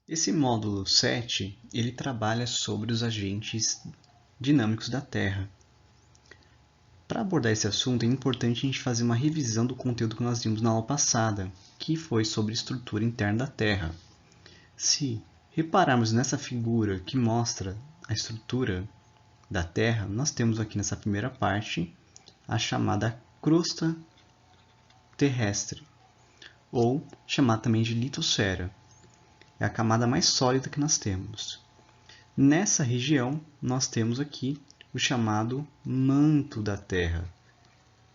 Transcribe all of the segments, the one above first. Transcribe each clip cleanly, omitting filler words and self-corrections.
Esse módulo 7, ele trabalha sobre os agentes dinâmicos da Terra. Para abordar esse assunto, é importante a gente fazer uma revisão do conteúdo que nós vimos na aula passada, que foi sobre estrutura interna da Terra. Se repararmos nessa figura que mostra a estrutura da Terra, nós temos aqui nessa primeira parte a chamada crosta terrestre, ou chamada também de litosfera. É a camada mais sólida que nós temos. Nessa região, nós temos aqui o chamado manto da Terra,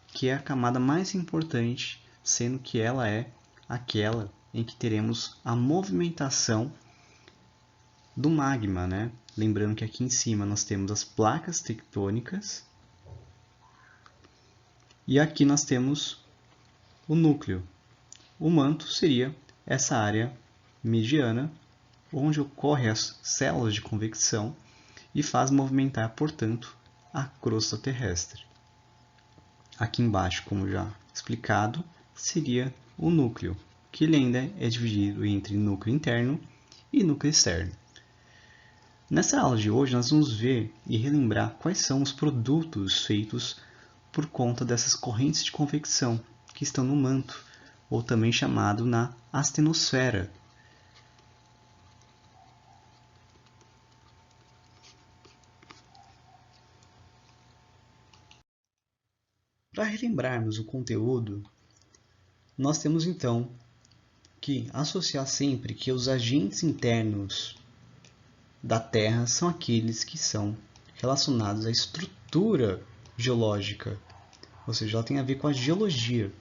que é a camada mais importante, sendo que ela é aquela em que teremos a movimentação do magma, né? Lembrando que aqui em cima nós temos as placas tectônicas e aqui nós temos o núcleo. O manto seria essa área mediana, onde ocorrem as células de convecção e faz movimentar, portanto, a crosta terrestre. Aqui embaixo, como já explicado, seria o núcleo, que ele ainda é dividido entre núcleo interno e núcleo externo. Nessa aula de hoje, nós vamos ver e relembrar quais são os produtos feitos por conta dessas correntes de convecção que estão no manto, ou também chamado na astenosfera. Para relembrarmos o conteúdo, nós temos então que associar sempre que os agentes internos da Terra são aqueles que são relacionados à estrutura geológica, ou seja, ela tem a ver com a geologia,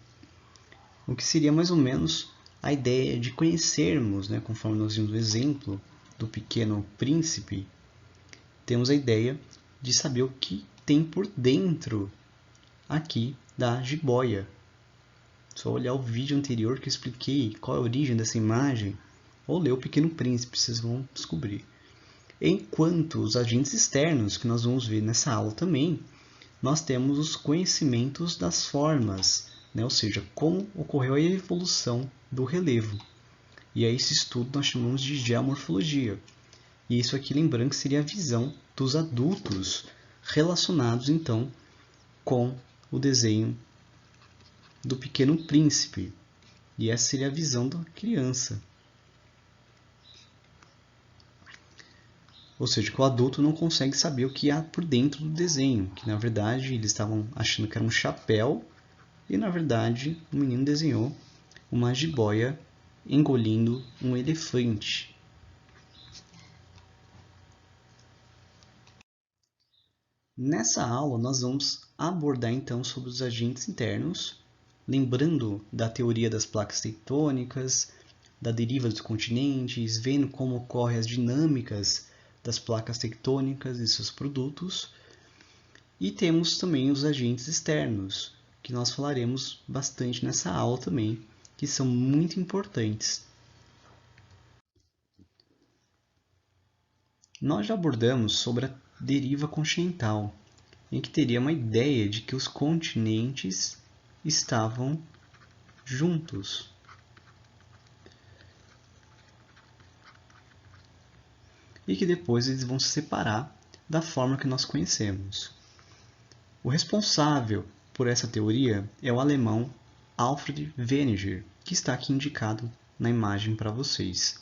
o que seria mais ou menos a ideia de conhecermos, né, conforme nós vimos o exemplo do Pequeno Príncipe, temos a ideia de saber o que tem por dentro aqui da jiboia. Só olhar o vídeo anterior que eu expliquei qual é a origem dessa imagem, ou ler o Pequeno Príncipe, vocês vão descobrir. Enquanto os agentes externos, que nós vamos ver nessa aula também, nós temos os conhecimentos das formas, né? Ou seja, como ocorreu a evolução do relevo. E a esse estudo nós chamamos de geomorfologia. E isso aqui, lembrando que seria a visão dos adultos relacionados, então, com o desenho do Pequeno Príncipe. E essa seria a visão da criança. Ou seja, que o adulto não consegue saber o que há por dentro do desenho. Que, na verdade, eles estavam achando que era um chapéu. E, na verdade, o menino desenhou uma jiboia engolindo um elefante. Nessa aula, nós vamos abordar então sobre os agentes internos, lembrando da teoria das placas tectônicas, da deriva dos continentes, vendo como ocorrem as dinâmicas das placas tectônicas e seus produtos. E temos também os agentes externos, que nós falaremos bastante nessa aula também, que são muito importantes. Nós já abordamos sobre a deriva continental, em que teria uma ideia de que os continentes estavam juntos. E que depois eles vão se separar da forma que nós conhecemos. O responsável por essa teoria é o alemão Alfred Wegener, que está aqui indicado na imagem para vocês.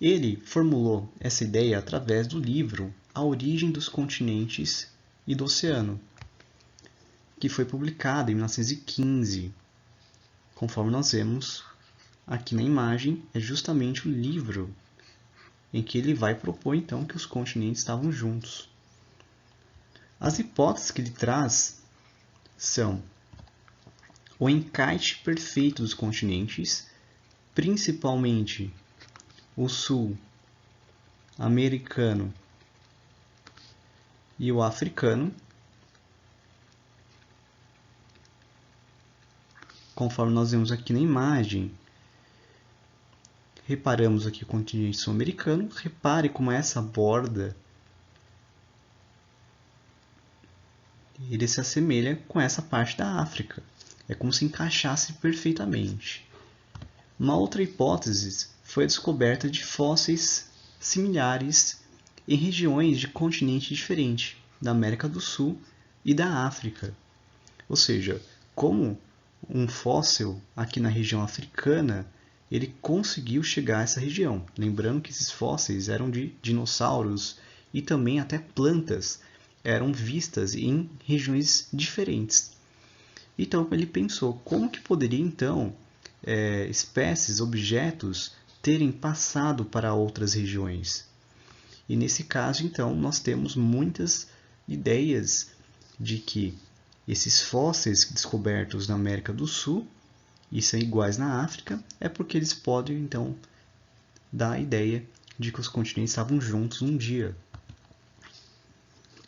Ele formulou essa ideia através do livro A Origem dos Continentes e do Oceano, que foi publicado em 1915. Conforme nós vemos aqui na imagem, é justamente o livro em que ele vai propor então que os continentes estavam juntos. As hipóteses que ele traz são o encaixe perfeito dos continentes, principalmente o sul americano e o africano, conforme nós vemos aqui na imagem. Reparamos aqui o continente sul-americano, repare como essa borda ele se assemelha com essa parte da África. É como se encaixasse perfeitamente. Uma outra hipótese foi a descoberta de fósseis similares em regiões de continente diferente, da América do Sul e da África. Ou seja, como um fóssil aqui na região africana, ele conseguiu chegar a essa região. Lembrando que esses fósseis eram de dinossauros e também até plantas eram vistas em regiões diferentes. Então ele pensou como que poderia então espécies, objetos terem passado para outras regiões. E nesse caso então nós temos muitas ideias de que esses fósseis descobertos na América do Sul e são iguais na África, é porque eles podem então dar a ideia de que os continentes estavam juntos um dia.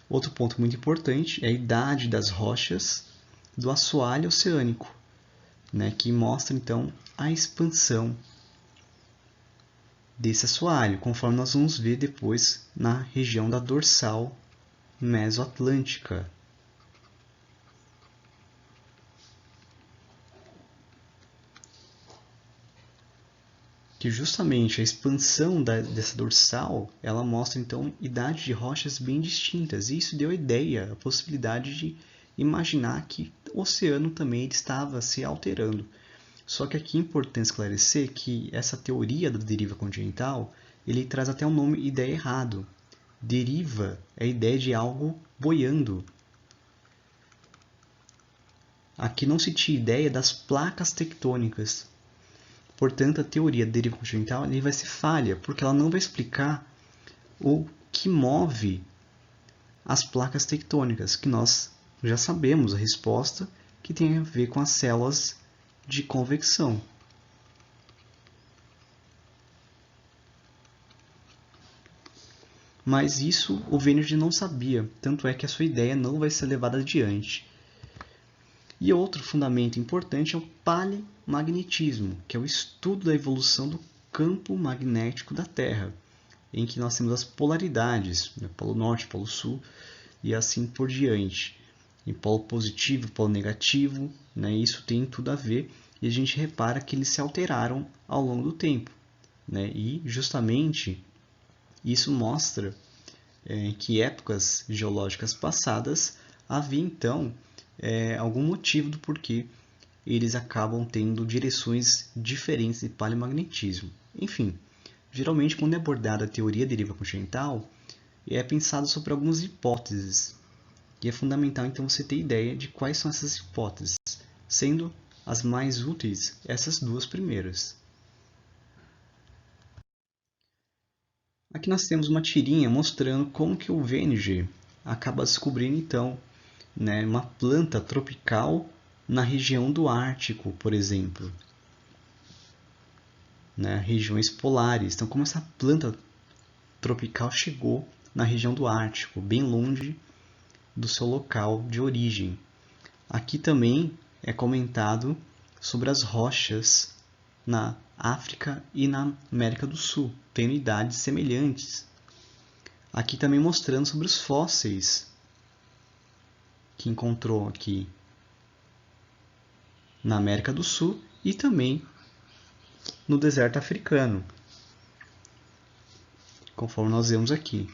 Outro ponto muito importante é a idade das rochas do assoalho oceânico, que mostra então a expansão desse assoalho, conforme nós vamos ver depois na região da dorsal mesoatlântica. Que justamente a expansão dessa dorsal, ela mostra então idade de rochas bem distintas. E isso deu a ideia, a possibilidade de imaginar que o oceano também estava se alterando. Só que aqui é importante esclarecer que essa teoria da deriva continental, ele traz até um nome, ideia errado. Deriva é a ideia de algo boiando. Aqui não se tinha ideia das placas tectônicas. Portanto, a teoria da deriva continental vai ser falha, porque ela não vai explicar o que move as placas tectônicas, que nós já sabemos a resposta, que tem a ver com as células de convecção. Mas isso o Vênige não sabia, tanto é que a sua ideia não vai ser levada adiante. E outro fundamento importante é o palimagnetismo, que é o estudo da evolução do campo magnético da Terra, em que nós temos as polaridades, polo norte, polo sul, e assim por diante. Em polo positivo, polo negativo, isso tem tudo a ver, e a gente repara que eles se alteraram ao longo do tempo. E justamente isso mostra que épocas geológicas passadas havia então algum motivo do porquê eles acabam tendo direções diferentes de palimagnetismo. Enfim, geralmente quando é abordada a teoria da deriva continental, é pensado sobre algumas hipóteses, e é fundamental então você ter ideia de quais são essas hipóteses, sendo as mais úteis essas duas primeiras. Aqui nós temos uma tirinha mostrando como que o Vênige acaba descobrindo então uma planta tropical na região do Ártico, por exemplo, regiões polares. Então, como essa planta tropical chegou na região do Ártico, bem longe do seu local de origem. Aqui também é comentado sobre as rochas na África e na América do Sul, tendo idades semelhantes. Aqui também mostrando sobre os fósseis que encontrou aqui na América do Sul e também no deserto africano, conforme nós vemos aqui.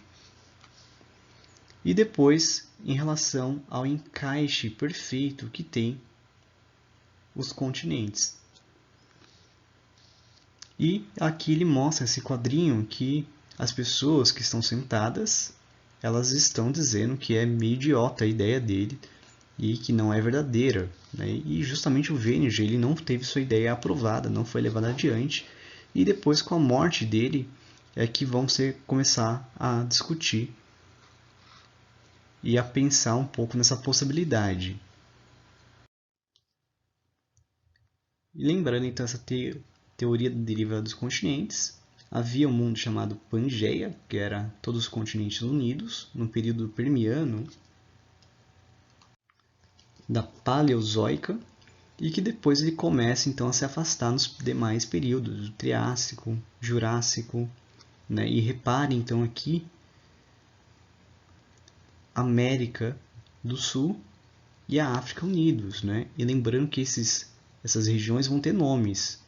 E depois, em relação ao encaixe perfeito que tem os continentes. E aqui ele mostra esse quadrinho que as pessoas que estão sentadas, elas estão dizendo que é meio idiota a ideia dele e que não é verdadeira. E justamente o Vênige ele não teve sua ideia aprovada, não foi levada adiante. E depois, com a morte dele, é que vão começar a discutir e a pensar um pouco nessa possibilidade. E lembrando então essa teoria da deriva dos continentes, havia um mundo chamado Pangeia, que era todos os continentes unidos, no período Permiano, da Paleozoica, e que depois ele começa então a se afastar nos demais períodos, do Triássico, Jurássico, E repare então aqui América do Sul e a África unidos, né? E lembrando que essas regiões vão ter nomes,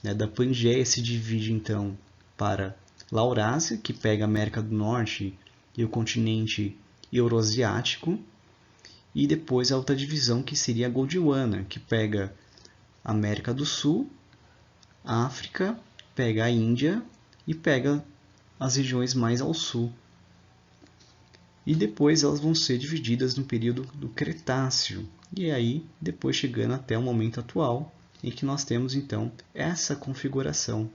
né? Da Pangeia se divide então para Laurásia, que pega a América do Norte e o continente Euroasiático, e depois a outra divisão que seria a Gondwana, que pega a América do Sul, África, pega a Índia e pega as regiões mais ao sul. E depois elas vão ser divididas no período do Cretáceo, e aí depois chegando até o momento atual, em que nós temos então essa configuração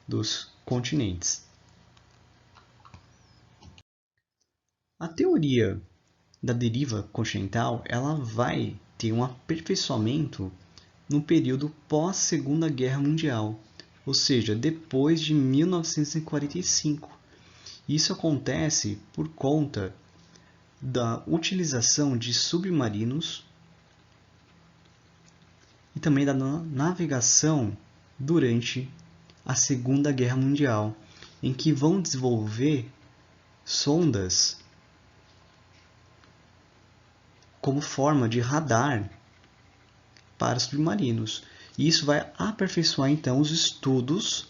dos continentes. A teoria da deriva continental ela vai ter um aperfeiçoamento no período pós-Segunda Guerra Mundial, ou seja, depois de 1945. Isso acontece por conta da utilização de submarinos e também da navegação durante a Segunda Guerra Mundial, em que vão desenvolver sondas como forma de radar para submarinos. E isso vai aperfeiçoar então os estudos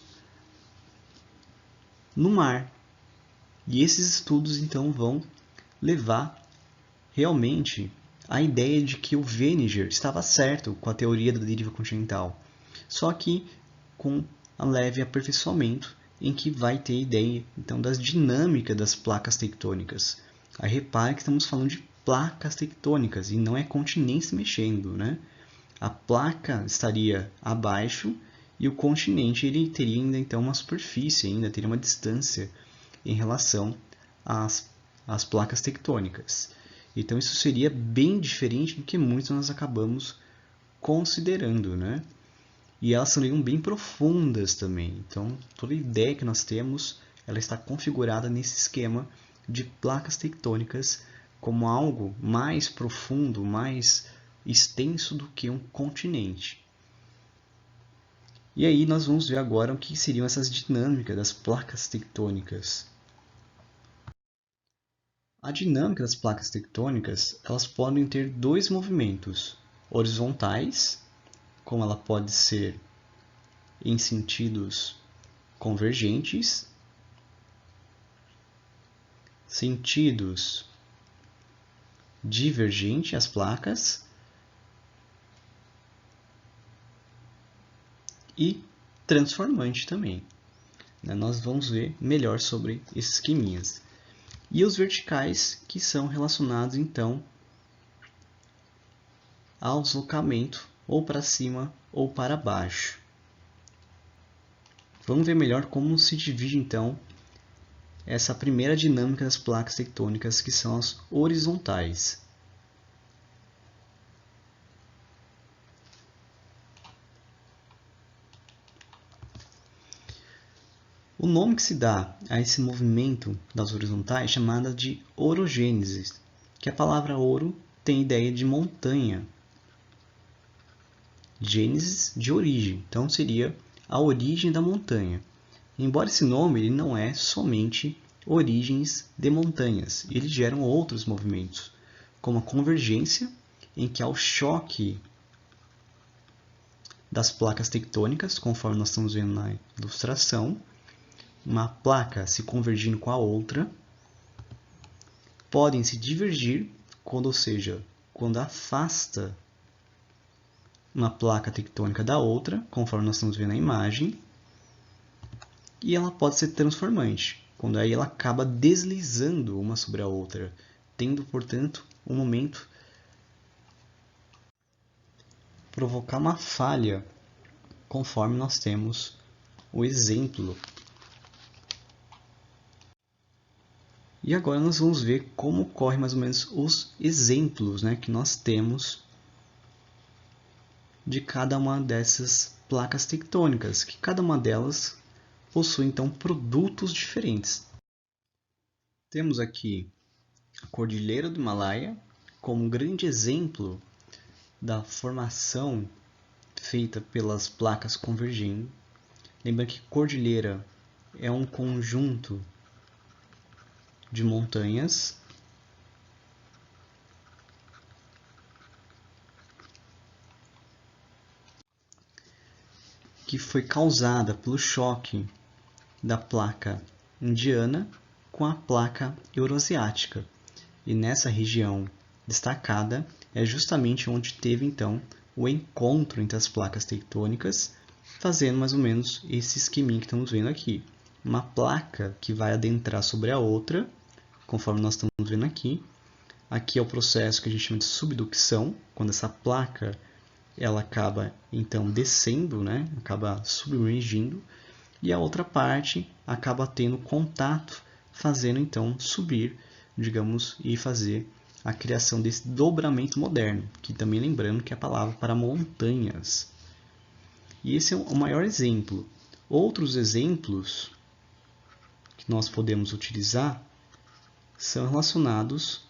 no mar. E esses estudos então vão levar realmente a ideia de que o Veninger estava certo com a teoria da deriva continental. Só que com um leve aperfeiçoamento em que vai ter a ideia então das dinâmicas das placas tectônicas. Aí repare que estamos falando de placas tectônicas e não é continente se mexendo, né? A placa estaria abaixo e o continente ele teria ainda então uma superfície, ainda teria uma distância em relação às placas tectônicas. Então isso seria bem diferente do que muitos nós acabamos considerando, né? E elas seriam bem profundas também. Então toda a ideia que nós temos, ela está configurada nesse esquema de placas tectônicas como algo mais profundo, mais extenso do que um continente. E aí nós vamos ver agora o que seriam essas dinâmicas das placas tectônicas. A dinâmica das placas tectônicas, elas podem ter dois movimentos, horizontais, como ela pode ser em sentidos convergentes, sentidos divergentes as placas e transformante também. Nós vamos ver melhor sobre esses esqueminhas. E os verticais, que são relacionados então ao deslocamento ou para cima ou para baixo. Vamos ver melhor como se divide então essa primeira dinâmica das placas tectônicas, que são as horizontais. O nome que se dá a esse movimento das horizontais é chamada de orogênese, que a palavra oro tem ideia de montanha. Gênesis de origem, então seria a origem da montanha. Embora esse nome ele não é somente origens de montanhas, eles geram outros movimentos, como a convergência, em que há o choque das placas tectônicas, conforme nós estamos vendo na ilustração, uma placa se convergindo com a outra, podem se divergir, ou seja, quando afasta uma placa tectônica da outra, conforme nós estamos vendo na imagem, e ela pode ser transformante, quando aí ela acaba deslizando uma sobre a outra, tendo, portanto, um momento provocar uma falha, conforme nós temos o exemplo. E agora nós vamos ver como ocorrem mais ou menos os exemplos, né, que nós temos de cada uma dessas placas tectônicas, que cada uma delas possui então produtos diferentes. Temos aqui a Cordilheira do Himalaia como um grande exemplo da formação feita pelas placas convergendo. Lembrando que cordilheira é um conjunto de montanhas que foi causada pelo choque da placa indiana com a placa euroasiática. E nessa região destacada é justamente onde teve então o encontro entre as placas tectônicas, fazendo mais ou menos esse esqueminha que estamos vendo aqui. Uma placa que vai adentrar sobre a outra, conforme nós estamos vendo aqui. Aqui é o processo que a gente chama de subducção, quando essa placa ela acaba então descendo, né? Acaba submergindo, e a outra parte acaba tendo contato, fazendo então subir, digamos, e fazer a criação desse dobramento moderno, que também lembrando que é a palavra para montanhas. E esse é o maior exemplo. Outros exemplos que nós podemos utilizar são relacionados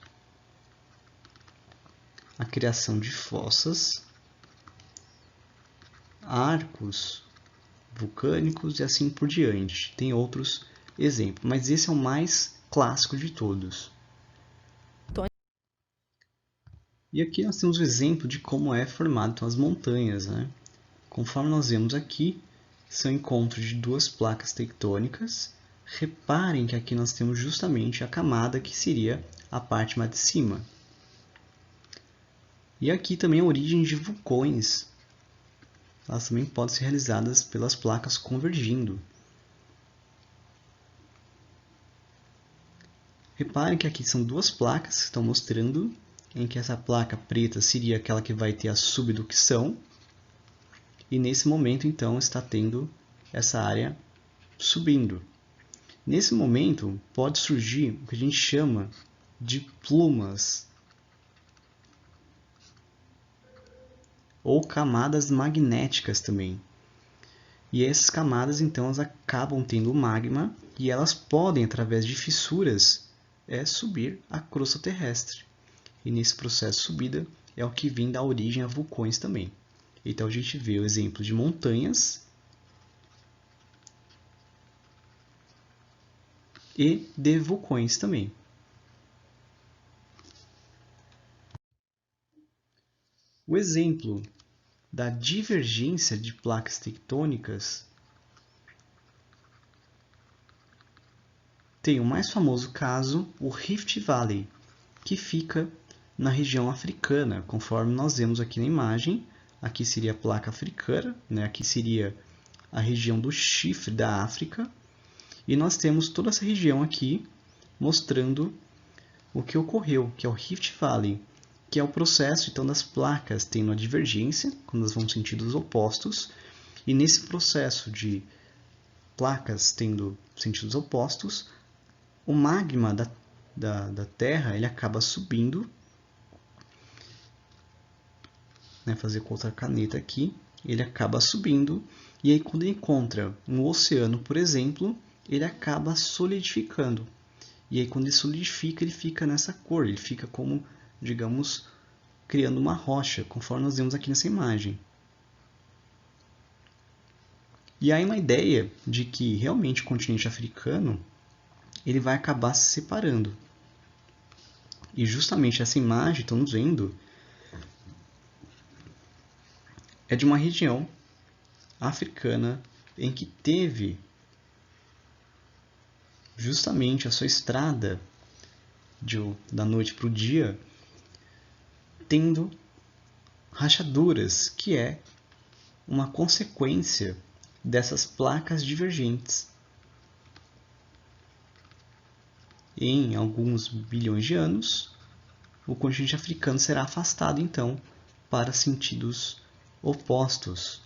à criação de fossas, arcos vulcânicos e assim por diante. Tem outros exemplos, mas esse é o mais clássico de todos. E aqui nós temos o exemplo de como é formado então, as montanhas, né? Conforme nós vemos aqui, são encontros de duas placas tectônicas. Reparem que aqui nós temos justamente a camada que seria a parte mais de cima. E aqui também a origem de vulcões. Elas também podem ser realizadas pelas placas convergindo. Reparem que aqui são duas placas que estão mostrando em que essa placa preta seria aquela que vai ter a subducção. E nesse momento, então, está tendo essa área subindo. Nesse momento, pode surgir o que a gente chama de plumas ou camadas magnéticas também. E essas camadas, então, elas acabam tendo magma e elas podem, através de fissuras, subir a crosta terrestre. E nesse processo de subida é o que vem da origem a vulcões também. Então a gente vê o exemplo de montanhas e de vulcões também. O exemplo da divergência de placas tectônicas tem o mais famoso caso, o Rift Valley, que fica na região africana, conforme nós vemos aqui na imagem. Aqui seria a placa africana, né? Aqui seria a região do chifre da África. E nós temos toda essa região aqui mostrando o que ocorreu, que é o Rift Valley, que é o processo então das placas tendo a divergência, quando elas vão em sentidos opostos, e nesse processo de placas tendo sentidos opostos, o magma da Terra ele acaba subindo, né, fazer com outra caneta aqui, ele acaba subindo, e aí quando ele encontra um oceano, por exemplo, ele acaba solidificando. E aí quando ele solidifica, ele fica nessa cor, ele fica como, digamos, criando uma rocha, conforme nós vemos aqui nessa imagem. E aí uma ideia de que realmente o continente africano ele vai acabar se separando. E justamente essa imagem, estamos vendo, é de uma região africana em que teve justamente a sua estrada da noite para o dia tendo rachaduras, que é uma consequência dessas placas divergentes. Em alguns bilhões de anos, o continente africano será afastado então para sentidos opostos.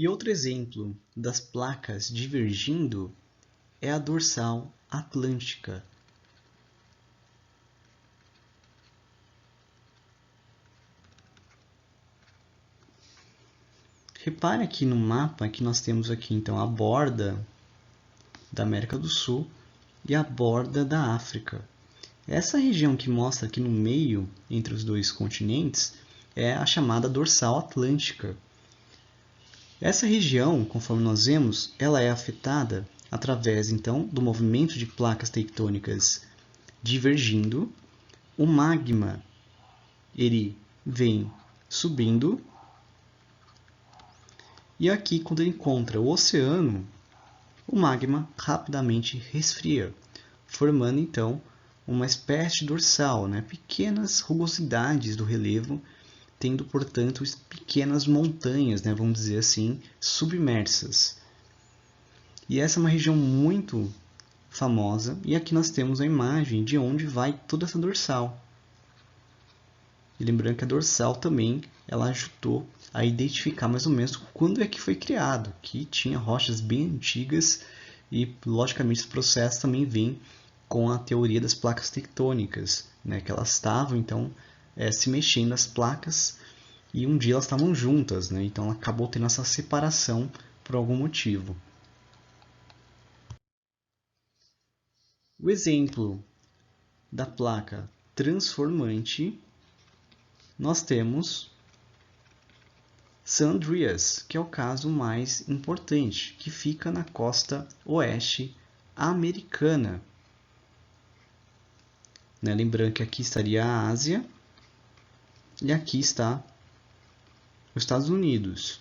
E outro exemplo das placas divergindo é a dorsal atlântica. Repare aqui no mapa que nós temos aqui então a borda da América do Sul e a borda da África. Essa região que mostra aqui no meio, entre os dois continentes, é a chamada dorsal atlântica. Essa região, conforme nós vemos, ela é afetada através então do movimento de placas tectônicas divergindo. O magma ele vem subindo e aqui, quando ele encontra o oceano, o magma rapidamente resfria, formando então uma espécie de dorsal, pequenas rugosidades do relevo, tendo, portanto, pequenas montanhas, vamos dizer assim, submersas. E essa é uma região muito famosa, e aqui nós temos a imagem de onde vai toda essa dorsal. E lembrando que a dorsal também ela ajudou a identificar mais ou menos quando é que foi criado, que tinha rochas bem antigas e, logicamente, esse processo também vem com a teoria das placas tectônicas, que elas estavam, então, se mexendo as placas e um dia elas estavam juntas, então ela acabou tendo essa separação por algum motivo. O exemplo da placa transformante, nós temos San Andreas, que é o caso mais importante, que fica na costa oeste americana. Lembrando que aqui estaria a Ásia e aqui está os Estados Unidos.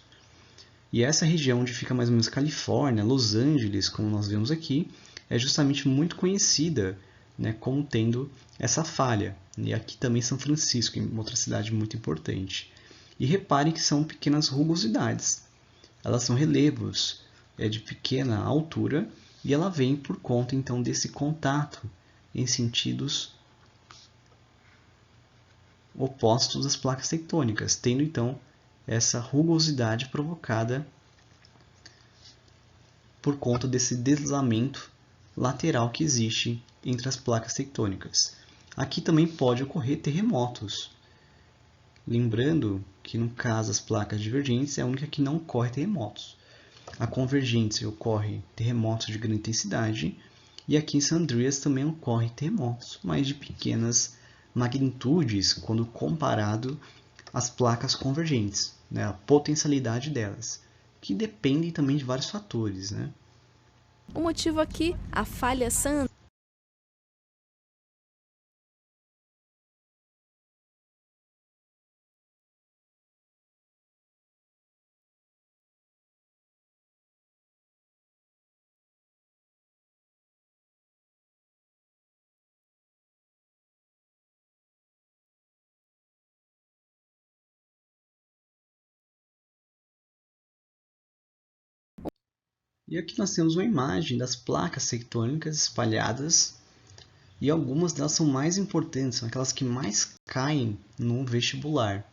E essa região onde fica mais ou menos Califórnia, Los Angeles, como nós vemos aqui, é justamente muito conhecida como tendo essa falha. E aqui também São Francisco, outra cidade muito importante. E reparem que são pequenas rugosidades. Elas são relevos de pequena altura e ela vem por conta então desse contato em sentidos opostos das placas tectônicas, tendo então essa rugosidade provocada por conta desse deslizamento lateral que existe entre as placas tectônicas. Aqui também pode ocorrer terremotos. Lembrando que, no caso, as placas divergentes é a única que não ocorre terremotos. A convergente ocorre terremotos de grande intensidade, e aqui em San Andreas também ocorre terremotos, mas de pequenas magnitudes quando comparado às placas convergentes, a potencialidade delas, que dependem também de vários fatores. O motivo aqui, a falha San E aqui nós temos uma imagem das placas tectônicas espalhadas, e algumas delas são mais importantes, são aquelas que mais caem no vestibular.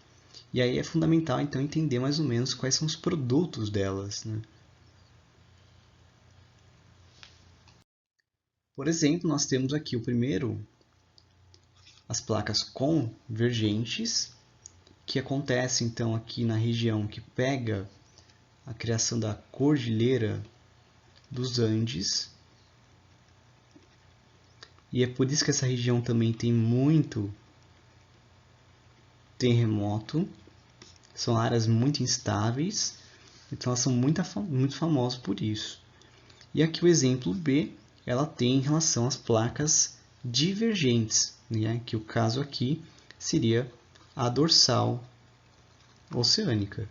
E aí é fundamental então entender mais ou menos quais são os produtos delas. Por exemplo, nós temos aqui o primeiro, as placas convergentes, que acontece então aqui na região que pega a criação da Cordilheira dos Andes. E é por isso que essa região também tem muito terremoto. São áreas muito instáveis, então elas são muito famosas por isso. E aqui o exemplo B, ela tem em relação às placas divergentes, que o caso aqui seria a dorsal oceânica.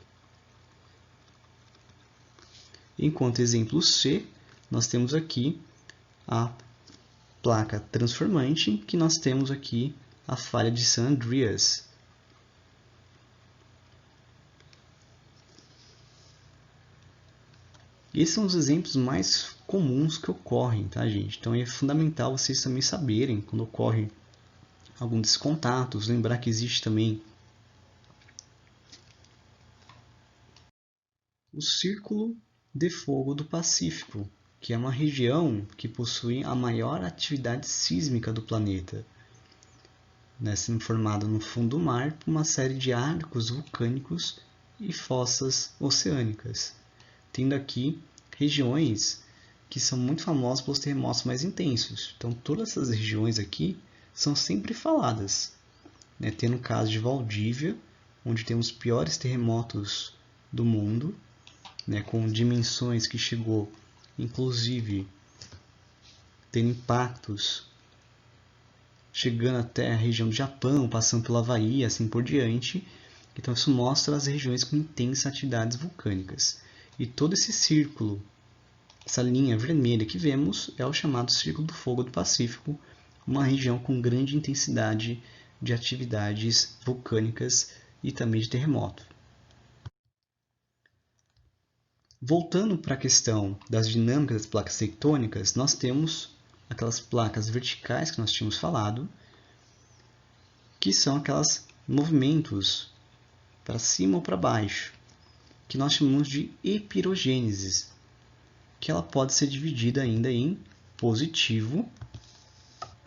Enquanto exemplo C, nós temos aqui a placa transformante, que nós temos aqui a falha de San Andreas. Esses são os exemplos mais comuns que ocorrem, tá, gente? Então é fundamental vocês também saberem quando ocorre algum desses contatos, lembrar que existe também o Círculo de Fogo do Pacífico, que é uma região que possui a maior atividade sísmica do planeta, sendo formada no fundo do mar por uma série de arcos vulcânicos e fossas oceânicas, tendo aqui regiões que são muito famosas pelos terremotos mais intensos. Então, todas essas regiões aqui são sempre faladas, tendo o caso de Valdívia, onde temos os piores terremotos do mundo, com dimensões que chegou, inclusive, tendo impactos chegando até a região do Japão, passando pelo Havaí, assim por diante. Então isso mostra as regiões com intensas atividades vulcânicas. E todo esse círculo, essa linha vermelha que vemos, é o chamado Círculo do Fogo do Pacífico, uma região com grande intensidade de atividades vulcânicas e também de terremoto. Voltando para a questão das dinâmicas das placas tectônicas, nós temos aquelas placas verticais que nós tínhamos falado, que são aqueles movimentos para cima ou para baixo, que nós chamamos de epirogênese, que ela pode ser dividida ainda em positivo,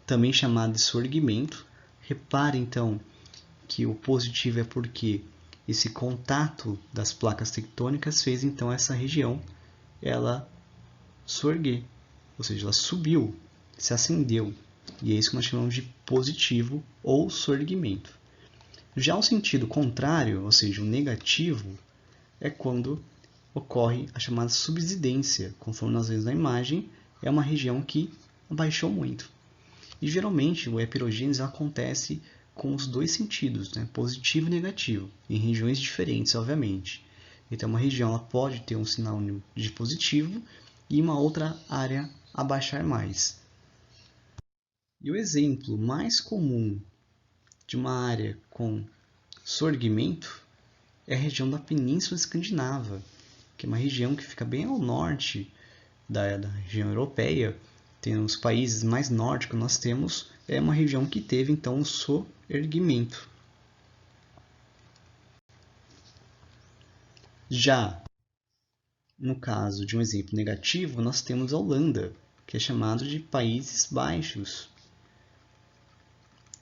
também chamado de surgimento. Repare então que o positivo é porque esse contato das placas tectônicas fez então essa região ela surgir, ou seja, ela subiu, se acendeu, e é isso que nós chamamos de positivo ou surgimento. Já o sentido contrário, ou seja, o negativo, é quando ocorre a chamada subsidência, conforme nós vemos na imagem, é uma região que abaixou muito. E geralmente o epirogênese acontece com os dois sentidos, positivo e negativo, em regiões diferentes, obviamente. Então, uma região ela pode ter um sinal de positivo e uma outra área abaixar mais. E o exemplo mais comum de uma área com surgimento é a região da Península Escandinava, que é uma região que fica bem ao norte da região europeia. Tem os países mais nórdicos que nós temos, é uma região que teve então um soerguimento. Já no caso de um exemplo negativo, nós temos a Holanda, que é chamado de Países Baixos.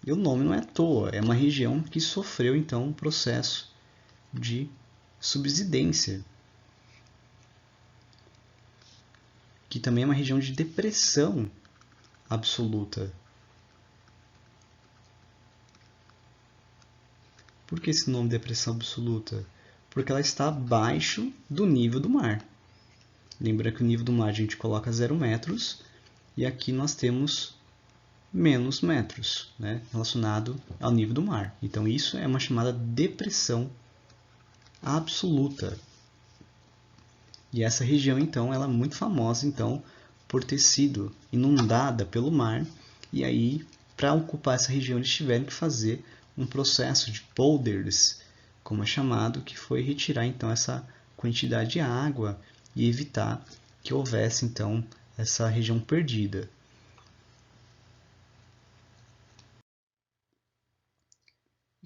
E o nome não é à toa, é uma região que sofreu então um processo de subsidência, que também é uma região de depressão absoluta. Por que esse nome de depressão absoluta? Porque ela está abaixo do nível do mar. Lembra que o nível do mar a gente coloca 0 metros, e aqui nós temos menos metros, relacionado ao nível do mar. Então isso é uma chamada depressão absoluta. E essa região, então, ela é muito famosa, então, por ter sido inundada pelo mar. E aí, para ocupar essa região, eles tiveram que fazer um processo de polders, como é chamado, que foi retirar, então, essa quantidade de água e evitar que houvesse, então, essa região perdida.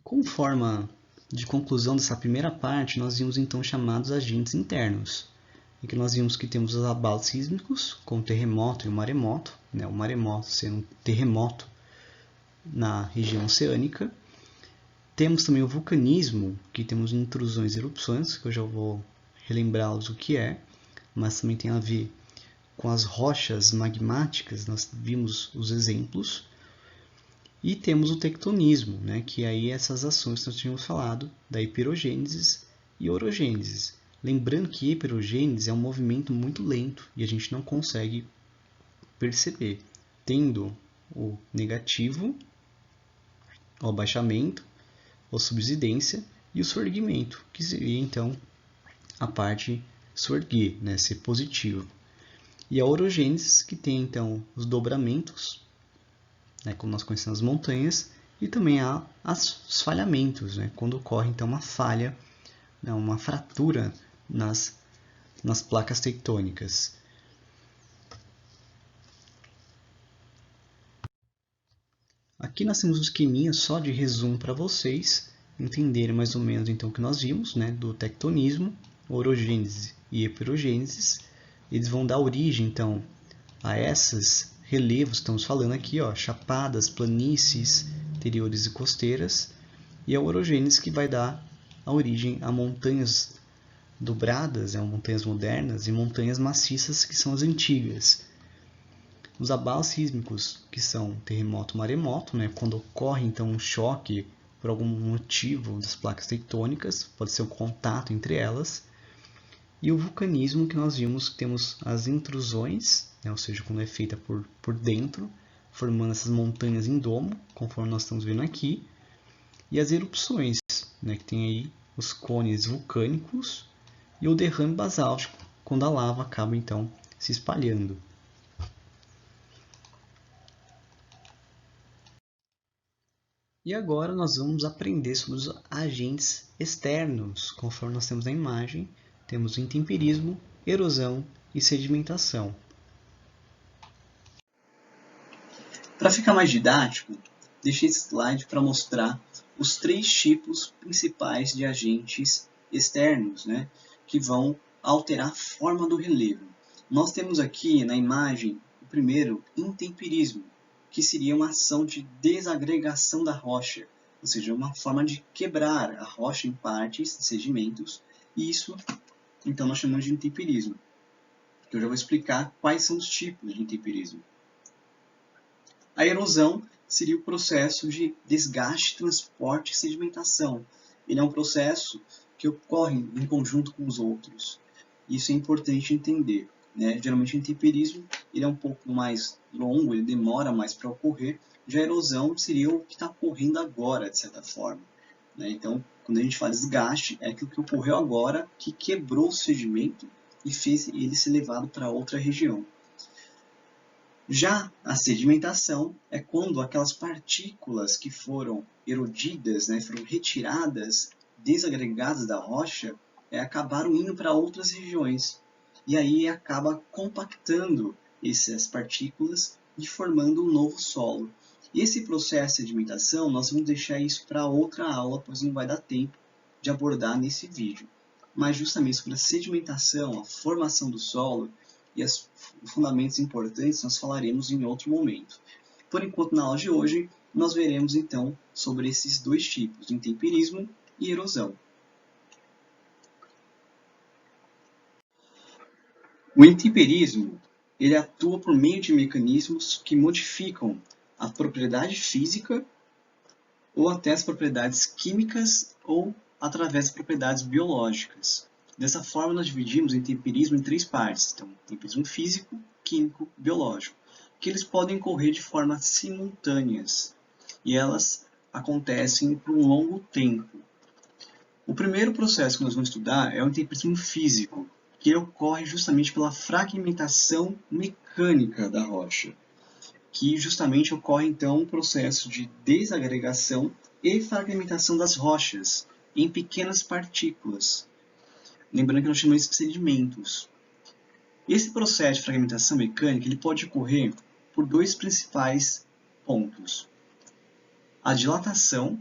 Como forma de conclusão dessa primeira parte, nós vimos, então, chamados agentes internos, em que nós vimos que temos os abalos sísmicos, com o terremoto e o maremoto, o maremoto sendo um terremoto na região oceânica. Temos também o vulcanismo, que temos intrusões e erupções, que eu já vou relembrá-los o que é, mas também tem a ver com as rochas magmáticas, nós vimos os exemplos. E temos o tectonismo, que aí essas ações que nós tínhamos falado, da epirogênese e orogênese. Lembrando que epirogênese é um movimento muito lento e a gente não consegue perceber, tendo o negativo, o abaixamento, a subsidência e o surgimento, que seria então a parte surgir, ser positivo. E a orogênese, que tem então os dobramentos, como nós conhecemos as montanhas, e também há os falhamentos, quando ocorre então uma falha, uma fratura nas placas tectônicas. Aqui nós temos um esqueminha só de resumo para vocês entenderem mais ou menos então o que nós vimos, do tectonismo. orogênese e heterogênese, eles vão dar origem, então, a esses relevos, estamos falando aqui, ó, chapadas, planícies, interiores e costeiras, e a orogênese que vai dar a origem a montanhas dobradas, montanhas modernas, e montanhas maciças, que são as antigas. Os abalos sísmicos, que são terremoto, maremoto, né, quando ocorre então um choque por algum motivo das placas tectônicas, pode ser um contato entre elas. E o vulcanismo, que nós vimos que temos as intrusões, né, ou seja, quando é feita por dentro, formando essas montanhas em domo, conforme nós estamos vendo aqui, e as erupções, né, que tem aí os cones vulcânicos e o derrame basáltico, quando a lava acaba então se espalhando. E agora nós vamos aprender sobre os agentes externos, conforme nós temos na imagem. Temos o intemperismo, erosão e sedimentação. Para ficar mais didático, deixei esse slide para mostrar os 3 tipos principais de agentes externos, né, que vão alterar a forma do relevo. Nós temos aqui na imagem o primeiro, intemperismo, que seria uma ação de desagregação da rocha, ou seja, uma forma de quebrar a rocha em partes, sedimentos, e isso, então, nós chamamos de intemperismo. Eu já vou explicar quais são os tipos de intemperismo. A erosão seria o processo de desgaste, transporte e sedimentação. Ele é um processo que ocorre em conjunto com os outros. Isso é importante entender, né? Geralmente o intemperismo ele é um pouco mais longo, ele demora mais para ocorrer. Já a erosão seria o que está ocorrendo agora, de certa forma, né? Então, quando a gente fala desgaste, é aquilo que ocorreu agora, que quebrou o sedimento e fez ele ser levado para outra região. Já a sedimentação é quando aquelas partículas que foram erodidas, né, foram retiradas, desagregadas da rocha, acabaram indo para outras regiões. E aí acaba compactando essas partículas e formando um novo solo. E esse processo de sedimentação, nós vamos deixar isso para outra aula, pois não vai dar tempo de abordar nesse vídeo. Mas justamente sobre a sedimentação, a formação do solo e os fundamentos importantes nós falaremos em outro momento. Por enquanto, na aula de hoje, nós veremos então sobre esses 2 tipos, intemperismo e erosão. O intemperismo ele atua por meio de mecanismos que modificam a propriedade física ou até as propriedades químicas ou através das propriedades biológicas. Dessa forma, nós dividimos o intemperismo em 3 partes. Então, intemperismo físico, químico e biológico, que eles podem ocorrer de forma simultâneas e elas acontecem por um longo tempo. O primeiro processo que nós vamos estudar é o intemperismo físico, que ocorre justamente pela fragmentação mecânica da rocha, que justamente ocorre então um processo de desagregação e fragmentação das rochas em pequenas partículas. Lembrando que nós chamamos isso de sedimentos. Esse processo de fragmentação mecânica ele pode ocorrer por 2 principais pontos. A dilatação,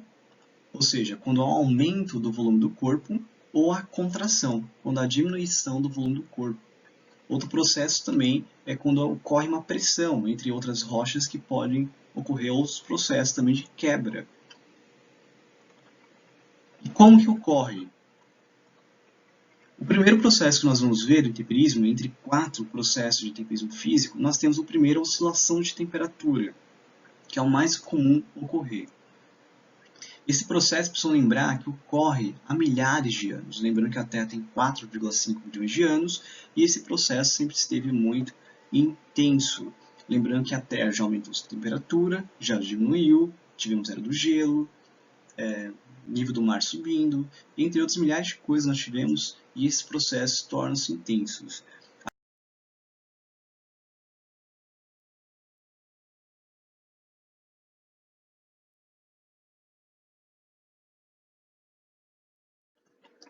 ou seja, quando há um aumento do volume do corpo, ou a contração, quando há diminuição do volume do corpo. Outro processo também é quando ocorre uma pressão entre outras rochas que podem ocorrer outros processos também de quebra. E como que ocorre? O primeiro processo que nós vamos ver do intemperismo, entre 4 processos de intemperismo físico, nós temos o primeiro, a oscilação de temperatura, que é o mais comum ocorrer. Esse processo, precisam lembrar que ocorre há milhares de anos, lembrando que a Terra tem 4,5 bilhões de anos, e esse processo sempre esteve muito intenso. Lembrando que a Terra já aumentou sua temperatura, já diminuiu, tivemos era do gelo, nível do mar subindo, entre outras milhares de coisas nós tivemos, e esses processos tornam-se intensos.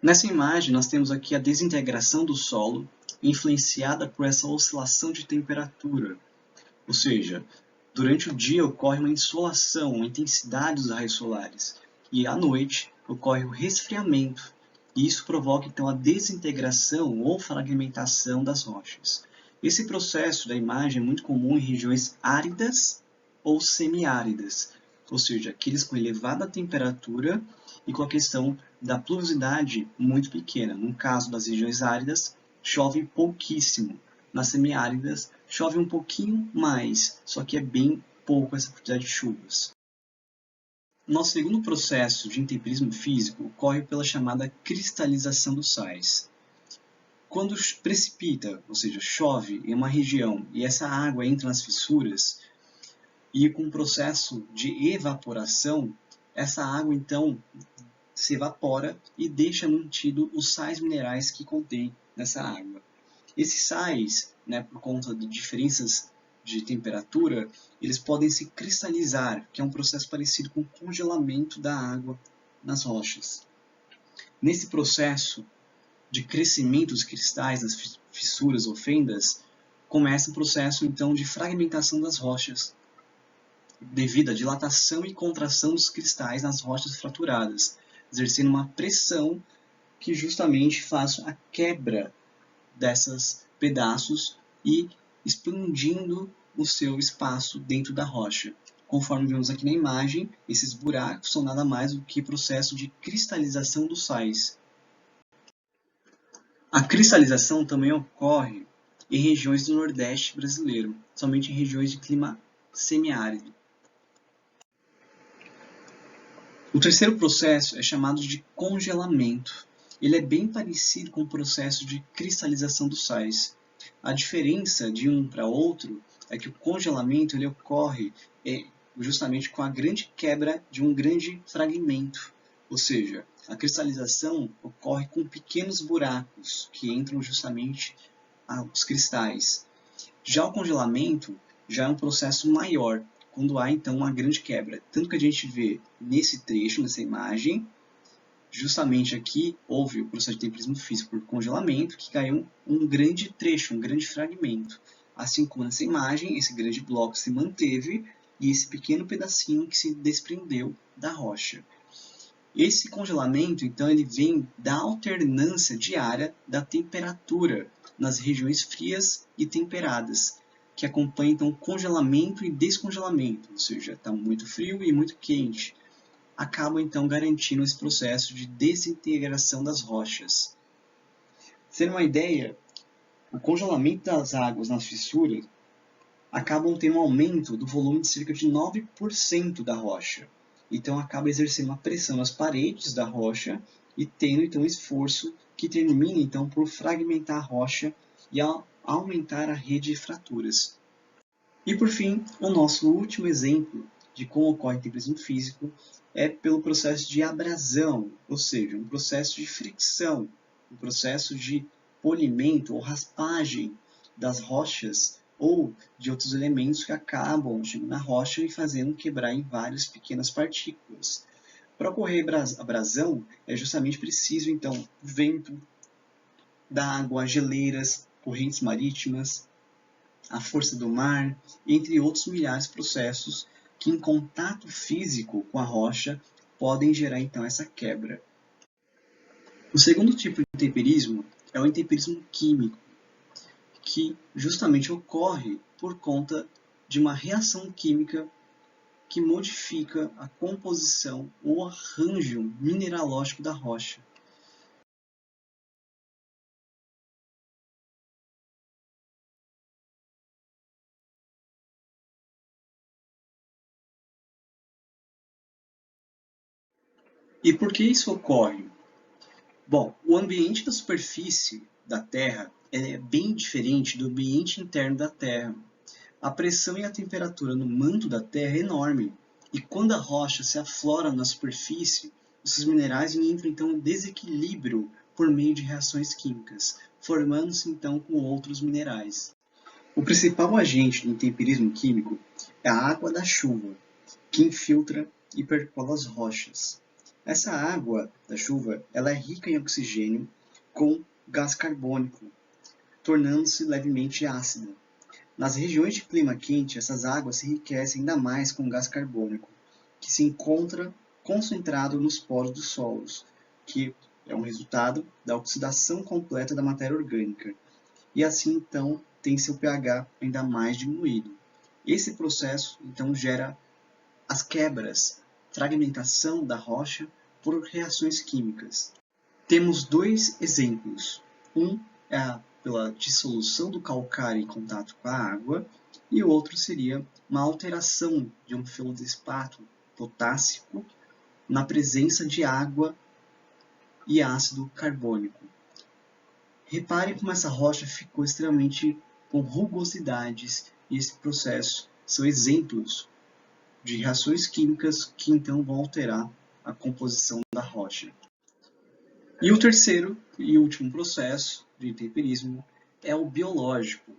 Nessa imagem, nós temos aqui a desintegração do solo, influenciada por essa oscilação de temperatura. Ou seja, durante o dia ocorre uma insolação, uma intensidade dos raios solares, e à noite ocorre o resfriamento. e isso provoca então a desintegração ou fragmentação das rochas. Esse processo da imagem é muito comum em regiões áridas ou semiáridas, ou seja, aqueles com elevada temperatura e com a questão da pluviosidade muito pequena. No caso das regiões áridas, chove pouquíssimo. Nas semiáridas, chove um pouquinho mais, só que é bem pouco essa quantidade de chuvas. Nosso segundo processo de intemperismo físico ocorre pela chamada cristalização dos sais. Quando precipita, ou seja, chove em uma região e essa água entra nas fissuras, e com o processo de evaporação, essa água então se evapora e deixa mantido os sais minerais que contém nessa água. Esses sais, por conta de diferenças de temperatura, eles podem se cristalizar, que é um processo parecido com o congelamento da água nas rochas. Nesse processo de crescimento dos cristais nas fissuras ou fendas, começa o processo então de fragmentação das rochas, devido à dilatação e contração dos cristais nas rochas fraturadas, exercendo uma pressão que justamente faz a quebra desses pedaços e expandindo o seu espaço dentro da rocha. Conforme vemos aqui na imagem, esses buracos são nada mais do que processo de cristalização dos sais. A cristalização também ocorre em regiões do Nordeste brasileiro, somente em regiões de clima semiárido. O terceiro processo é chamado de congelamento. Ele é bem parecido com o processo de cristalização dos sais. A diferença de um para outro é que o congelamento ele ocorre justamente com a grande quebra de um grande fragmento. Ou seja, a cristalização ocorre com pequenos buracos que entram justamente os cristais. Já o congelamento já é um processo maior, quando há então uma grande quebra. Tanto que a gente vê nesse trecho, nessa imagem, justamente aqui houve o processo de temperismo físico por congelamento, que caiu um grande trecho, um grande fragmento. Assim como nessa imagem, esse grande bloco se manteve e esse pequeno pedacinho que se desprendeu da rocha. Esse congelamento, então, ele vem da alternância diária da temperatura nas regiões frias e temperadas, que acompanha então congelamento e descongelamento, ou seja, está muito frio e muito quente. Acaba então garantindo esse processo de desintegração das rochas. Sendo uma ideia, o congelamento das águas nas fissuras acabam tendo um aumento do volume de cerca de 9% da rocha. Então acaba exercendo uma pressão nas paredes da rocha e tendo então um esforço que termina então por fragmentar a rocha e aumentar a rede de fraturas. E por fim, o nosso último exemplo de como ocorre o temperismo físico é pelo processo de abrasão, ou seja, um processo de fricção, um processo de polimento ou raspagem das rochas ou de outros elementos que acabam chegando na rocha e fazendo quebrar em várias pequenas partículas. Para ocorrer abrasão, é justamente preciso, então, vento da água, geleiras, correntes marítimas, a força do mar, entre outros milhares de processos que, em contato físico com a rocha, podem gerar, então, essa quebra. O segundo tipo de intemperismo é o intemperismo químico, que justamente ocorre por conta de uma reação química que modifica a composição ou arranjo mineralógico da rocha. E por que isso ocorre? Bom, o ambiente da superfície da Terra é bem diferente do ambiente interno da Terra. A pressão e a temperatura no manto da Terra é enorme, e quando a rocha se aflora na superfície, esses minerais entram então em desequilíbrio por meio de reações químicas, formando-se então com outros minerais. O principal agente do intemperismo químico é a água da chuva, que infiltra e percola as rochas. Essa água da chuva ela é rica em oxigênio com gás carbônico, tornando-se levemente ácida. Nas regiões de clima quente, essas águas se enriquecem ainda mais com gás carbônico, que se encontra concentrado nos poros dos solos, que É um resultado da oxidação completa da matéria orgânica. E assim, então, tem seu pH ainda mais diminuído. Esse processo, então, gera as quebras, fragmentação da rocha por reações químicas. Temos dois exemplos. Um é pela dissolução do calcário em contato com a água, e o outro seria uma alteração de um feldespato potássico na presença de água e ácido carbônico. Repare como essa rocha ficou extremamente com rugosidades, e esse processo são exemplos de reações químicas que então vão alterar a composição da rocha. E o terceiro e último processo de intemperismo é o biológico.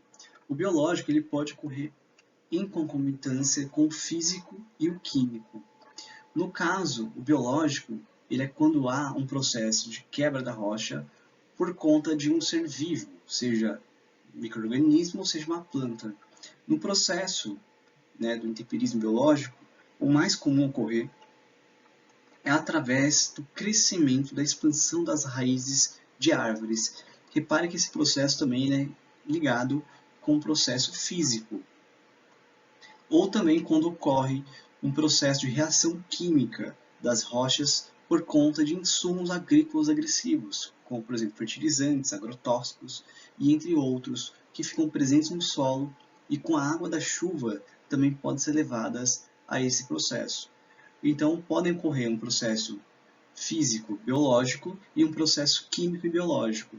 O biológico ele pode ocorrer em concomitância com o físico e o químico. No caso, o biológico ele é quando há um processo de quebra da rocha por conta de um ser vivo, seja micro-organismo ou seja uma planta. No processo do intemperismo biológico, o mais comum ocorrer é através do crescimento, da expansão das raízes de árvores. Repare que esse processo também é ligado com o processo físico. Ou também quando ocorre um processo de reação química das rochas por conta de insumos agrícolas agressivos, como por exemplo fertilizantes, agrotóxicos e entre outros, que ficam presentes no solo e com a água da chuva também podem ser levadas a esse processo. Então, podem ocorrer um processo físico, biológico e um processo químico e biológico.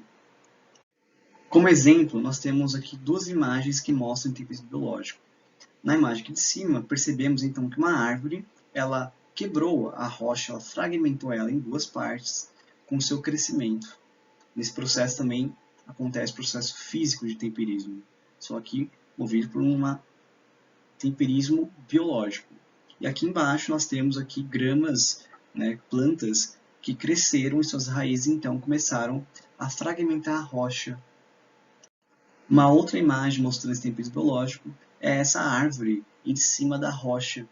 Como exemplo, nós temos aqui duas imagens que mostram o intemperismo biológico. Na imagem aqui de cima, percebemos então que uma árvore, ela quebrou a rocha, ela fragmentou ela em duas partes com o seu crescimento. Nesse processo também acontece o processo físico de temperismo, só que movido por um temperismo biológico. E aqui embaixo nós temos aqui gramas, plantas que cresceram e suas raízes então começaram a fragmentar a rocha. Uma outra imagem mostrando esse temperismo biológico é essa árvore em cima da rocha.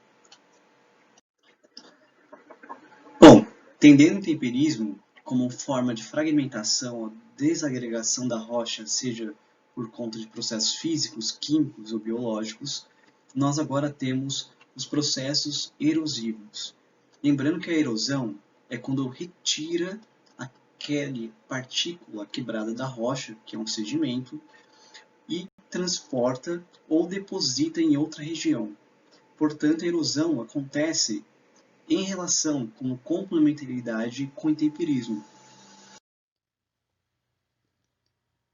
Bom, entendendo o temperismo como forma de fragmentação ou desagregação da rocha, seja por conta de processos físicos, químicos ou biológicos, nós agora temos os processos erosivos. Lembrando que a erosão é quando retira aquela partícula quebrada da rocha, que é um sedimento, e transporta ou deposita em outra região. Portanto, a erosão acontece em relação com complementaridade com o intemperismo.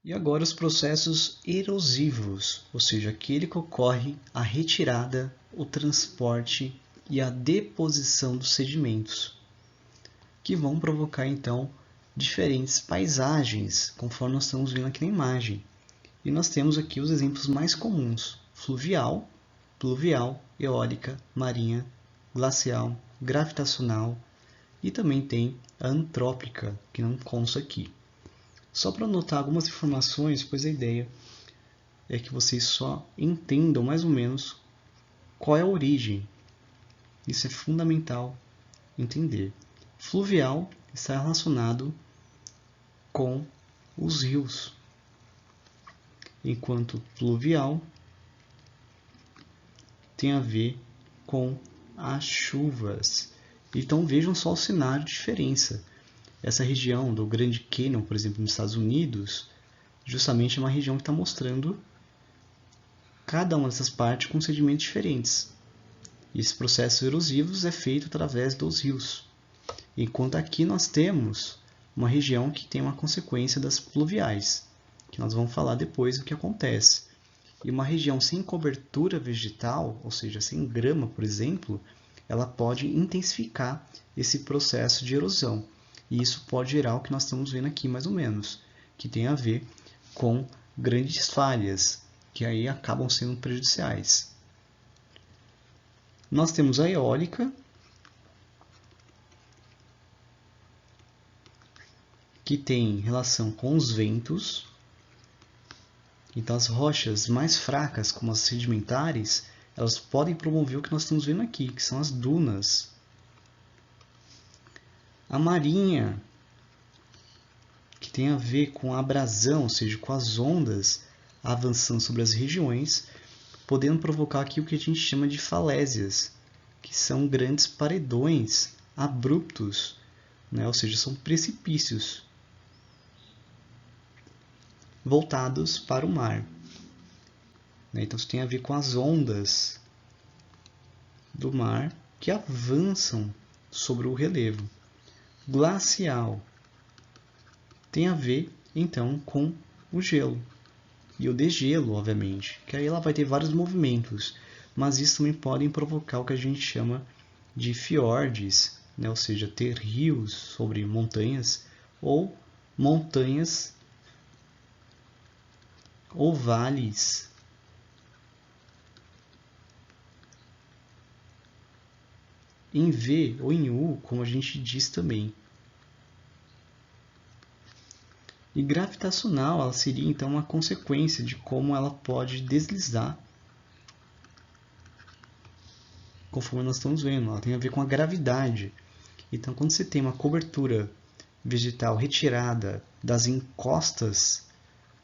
E agora os processos erosivos, ou seja, aquele que ocorre a retirada, o transporte e a deposição dos sedimentos, que vão provocar então diferentes paisagens, conforme nós estamos vendo aqui na imagem. E nós temos aqui os exemplos mais comuns: fluvial, pluvial, eólica, marinha, glacial, gravitacional e também tem a antrópica, que não consta aqui. Só para anotar algumas informações, pois a ideia é que vocês só entendam mais ou menos qual é a origem. Isso é fundamental entender. Fluvial está relacionado com os rios, enquanto pluvial tem a ver com as chuvas. Então vejam só o cenário de diferença. Essa região do Grande Canyon, por exemplo, nos Estados Unidos, justamente é uma região que está mostrando cada uma dessas partes com sedimentos diferentes. E esse processo erosivo é feito através dos rios. Enquanto aqui nós temos uma região que tem uma consequência das pluviais, que nós vamos falar depois o que acontece. E uma região sem cobertura vegetal, ou seja, sem grama, por exemplo, ela pode intensificar esse processo de erosão. E isso pode gerar o que nós estamos vendo aqui, mais ou menos, que tem a ver com grandes falhas, que aí acabam sendo prejudiciais. Nós temos a eólica, que tem relação com os ventos. Então, as rochas mais fracas, como as sedimentares, elas podem promover o que nós estamos vendo aqui, que são as dunas. A marinha que tem a ver com a abrasão, ou seja, com as ondas avançando sobre as regiões, podendo provocar aqui o que a gente chama de falésias, que são grandes paredões abruptos, né? Ou seja, são precipícios voltados para o mar. Então isso tem a ver com as ondas do mar que avançam sobre o relevo. Glacial tem a ver então com o gelo e o degelo, obviamente, que aí ela vai ter vários movimentos, mas isso também podem provocar o que a gente chama de fiordes, né? Ou seja, ter rios sobre montanhas ou montanhas ou vales em V ou em U, como a gente diz também. E gravitacional, ela seria então uma consequência de como ela pode deslizar, conforme nós estamos vendo. Ela tem a ver com a gravidade. Então, quando você tem uma cobertura vegetal retirada das encostas,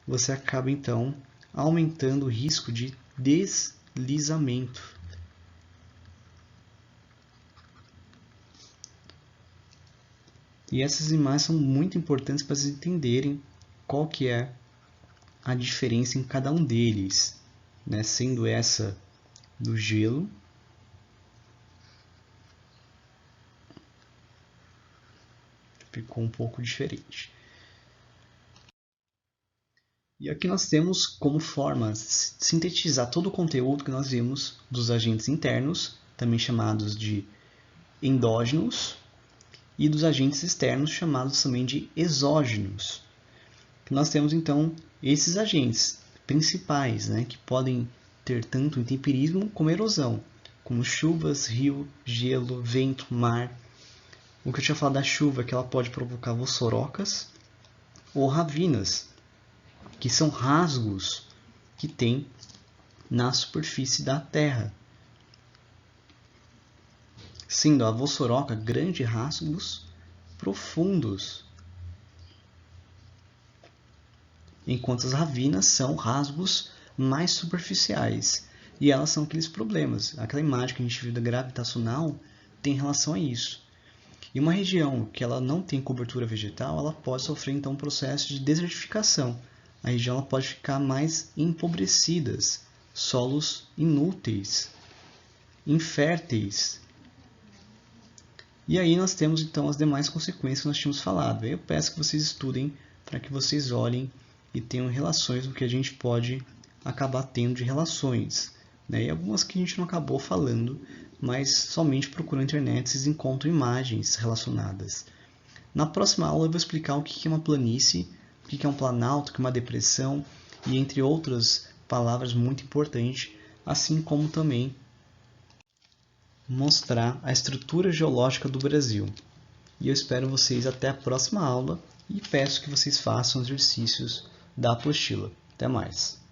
você acaba então aumentando o risco de deslizamento. E essas imagens são muito importantes para vocês entenderem qual que é a diferença em cada um deles, né? Sendo essa do gelo, ficou um pouco diferente. E aqui nós temos como forma sintetizar todo o conteúdo que nós vimos dos agentes internos, também chamados de endógenos, e dos agentes externos, chamados também de exógenos. Nós temos então esses agentes principais, né, que podem ter tanto intemperismo como erosão, como chuvas, rio, gelo, vento, mar. O que eu tinha falado da chuva é que ela pode provocar vossorocas ou ravinas, que são rasgos que tem na superfície da Terra. Sendo a vossoroca grandes rasgos profundos, enquanto as ravinas são rasgos mais superficiais. E elas são aqueles problemas. Aquela imagem que a gente viu da gravitacional tem relação a isso. E uma região que ela não tem cobertura vegetal, ela pode sofrer então um processo de desertificação. A região ela pode ficar mais empobrecida, solos inúteis, inférteis. E aí nós temos então as demais consequências que nós tínhamos falado. Eu peço que vocês estudem para que vocês olhem e tenham relações do que a gente pode acabar tendo de relações, né? E algumas que a gente não acabou falando, mas somente procurando na internet vocês encontram imagens relacionadas. Na próxima aula eu vou explicar o que é uma planície, o que é um planalto, o que é uma depressão, e entre outras palavras muito importantes, assim como também mostrar a estrutura geológica do Brasil. E eu espero vocês até a próxima aula e peço que vocês façam exercícios da apostila. Até mais!